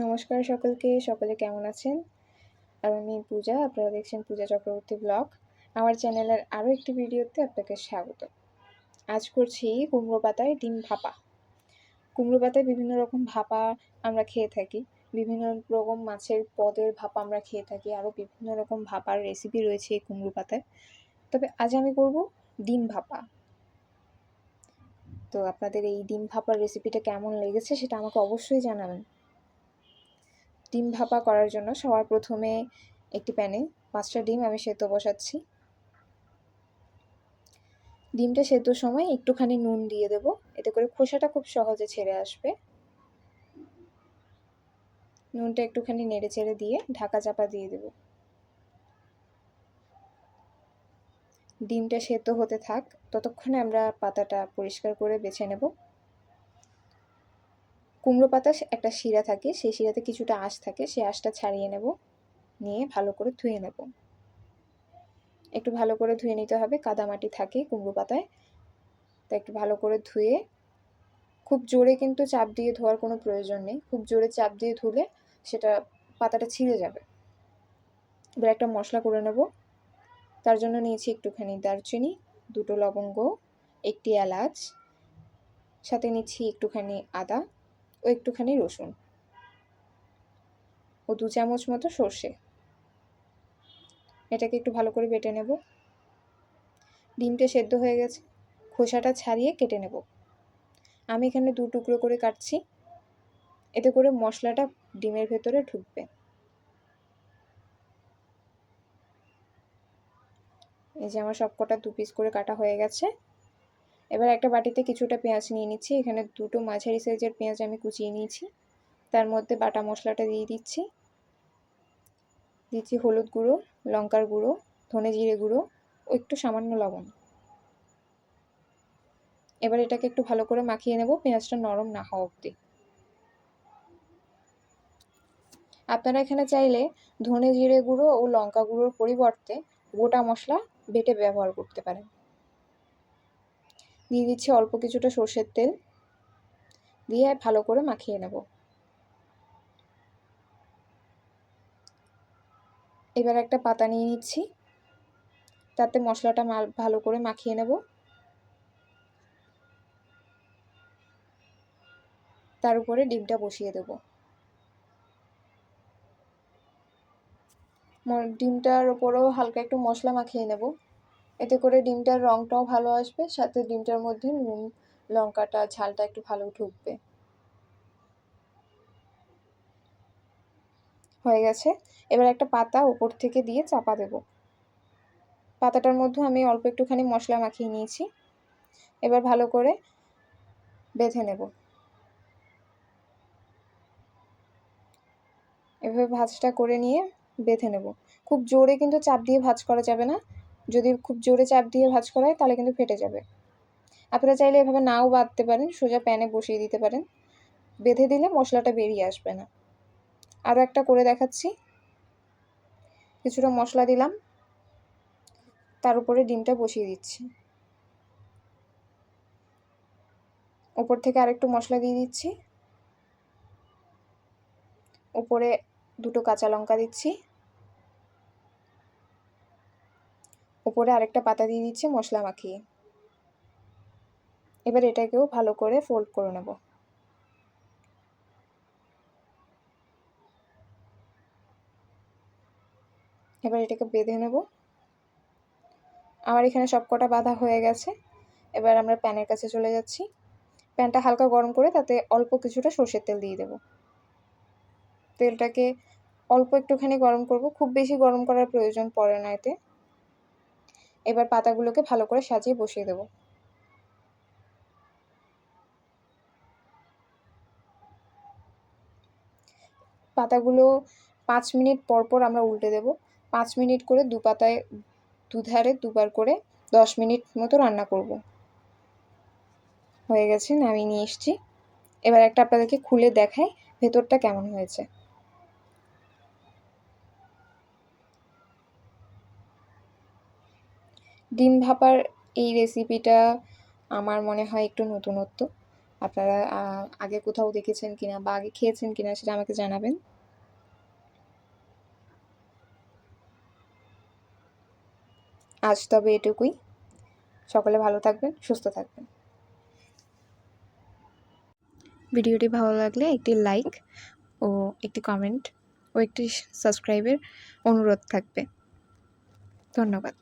নমস্কার সকলকে। সকলে কেমন আছেন? আর আমি পূজা। আপনারা দেখছেন পূজা চক্রবর্তী ব্লগ। আমার চ্যানেলের আরও একটি ভিডিওতে আপনাকে স্বাগত। আজ করছি কুমড়ো পাতায় ডিম ভাপা। কুমড়ো পাতায় বিভিন্ন রকম ভাপা আমরা খেয়ে থাকি। বিভিন্ন রকম মাছের পদের ভাপা আমরা খেয়ে থাকি। আরও বিভিন্ন রকম ভাপার রেসিপি রয়েছে এই কুমড়ো পাতায়। তবে আজ আমি করব ডিম ভাপা। তো আপনাদের এই ডিম ভাপার রেসিপিটা কেমন লেগেছে সেটা আমাকে অবশ্যই জানাবেন। ডিম ভাপা করার জন্য সবার প্রথমে একটি প্যানে 5টা ডিম আমি সেদ্ধ বসাচ্ছি। ডিমটা সেদ্ধর সময় একটুখানি নুন দিয়ে দেব, এতে করে খোসাটা খুব সহজে ছেড়ে আসবে। নুনটা একটুখানি নেড়ে চেড়ে দিয়ে ঢাকা চাপা দিয়ে দেব। ডিমটা সেদ্ধ হতে থাক, ততক্ষণে আমরা পাতাটা পরিষ্কার করে বেছে নেব। কুমড়ো পাতা একটা শিরা থাকে, সেই শিরাতে কিছুটা আঁশ থাকে, সেই আঁশটা ছাড়িয়ে নেব, নিয়ে ভালো করে ধুয়ে নেব। একটু ভালো করে ধুয়ে নিতে হবে, কাদামাটি থাকে কুমড়ো পাতায়, তো একটু ভালো করে ধুয়ে, খুব জোরে কিন্তু চাপ দিয়ে ধোয়ার কোনো প্রয়োজন নেই। খুব জোরে চাপ দিয়ে ধুলে সেটা পাতাটা ছিঁড়ে যাবে। এবার একটা মশলা করে নেব। তার জন্য নিয়েছি একটুখানি দারচিনি, 2টো লবঙ্গ, 1টি এলাচ, সাথে নিচ্ছি একটুখানি আদা ও একটুখানি রসুন ও 2 চামচ মতো সর্ষে। এটাকে একটু ভালো করে বেটে নেব। ডিমটা সেদ্ধ হয়ে গেছে, খোসাটা ছাড়িয়ে কেটে নেব। আমি এখানে 2 টুকরো করে কাটছি, এতে করে মশলাটা ডিমের ভেতরে ঢুকবে। এই যে আমার সবকটা 2 পিস করে কাটা হয়ে গেছে। এবার একটা বাটিতে কিছুটা পেঁয়াজ নিয়ে নিচ্ছি। এখানে 2টো মাঝারি সাইজের পেঁয়াজ আমি কুচিয়ে নিয়েছি। তার মধ্যে বাটা মশলাটা দিয়ে দিচ্ছি। দিচ্ছি হলুদ গুঁড়ো, লঙ্কার গুঁড়ো, ধনে জিরে গুঁড়ো ও একটু সামান্য লবণ। এবার এটাকে একটু ভালো করে মাখিয়ে নেব, পেঁয়াজটা নরম না হওয়া অবধি। আপনারা এখানে চাইলে ধনে জিরে গুঁড়ো ও লঙ্কা গুঁড়োর পরিবর্তে গোটা মশলা বেটে ব্যবহার করতে পারেন। দিয়ে দিচ্ছি অল্প কিছুটা সর্ষের তেল, দিয়ে ভালো করে মাখিয়ে নেব। এবার একটা পাতা নিয়ে নিচ্ছি, তাতে মশলাটা ভালো করে মাখিয়ে নেব। তার উপরে ডিমটা বসিয়ে দেব। ডিমটার ওপরেও হালকা একটু মশলা মাখিয়ে নেব, এতে করে ডিমটার রঙটাও ভালো আসবে, সাথে ডিমটার মধ্যে নুন লঙ্কাটা ঝালটা একটু ভালো ঢুকবে। হয়ে গেছে। এবার একটা পাতা উপর থেকে দিয়ে চাপা দেব। পাতাটার মধ্যে আমি অল্প একটুখানি মশলা মাখিয়ে নিয়েছি। এবার ভালো করে বেঁধে নেব। এভাবে ভাঁজটা করে নিয়ে বেঁধে নেব। খুব জোরে কিন্তু চাপ দিয়ে ভাঁজ করা যাবে না, যদি খুব জোরে চাপ দিয়ে ভাঁজ করা হয় তাহলে কিন্তু ফেটে যাবে। আপনারা চাইলে এভাবে নাও বাঁধতে পারেন, সোজা প্যানে বসিয়ে দিতে পারেন। বেঁধে দিলে মশলাটা বেরিয়ে আসবে না। আরও একটা করে দেখাচ্ছি। কিছুটা মশলা দিলাম, তার উপরে ডিমটা বসিয়ে দিচ্ছি। ওপর থেকে আরেকটু মশলা দিয়ে দিচ্ছি। উপরে 2টো কাঁচা লঙ্কা দিচ্ছি। উপরে আরেকটা পাতা দিয়ে দিচ্ছি মশলা মাখিয়ে। এবার এটাকেও ভালো করে ফোল্ড করে নেব। এবার এটাকে বেঁধে নেব। আমার এখানে সবকটা বাঁধা হয়ে গেছে। এবার আমরা প্যানের কাছে চলে যাচ্ছি। প্যানটা হালকা গরম করে তাতে অল্প কিছুটা সর্ষের তেল দিয়ে দেব। তেলটাকে অল্প একটুখানি গরম করব, খুব বেশি গরম করার প্রয়োজন পড়ে না এতে। এবার পাতাগুলোকে ভালো করে সাজিয়ে বসিয়ে দেব। পাতাগুলো 5 মিনিট পর পর আমরা উল্টে দেব। 5 মিনিট করে পাতায় দুধারে দুবার করে 10 মিনিট মতো রান্না করব। হয়ে গেছে, নামিয়ে নিয়ে এসছি। এবার একটা আপনাদেরকে খুলে দেখাই ভেতরটা কেমন হয়েছে। ডিম ভাপার এই রেসিপিটা আমার মনে হয় একটু নতুনত্ব। আপনারা আগে কোথাও দেখেছেন কিনা বা আগে খেয়েছেন কিনা সেটা আমাকে জানাবেন। আজ তবে এটুকুই। সকলে ভালো থাকবেন, সুস্থ থাকবেন। ভিডিওটি ভালো লাগলে একটি লাইক ও একটি কমেন্ট ও একটি সাবস্ক্রাইবের অনুরোধ থাকবে। ধন্যবাদ।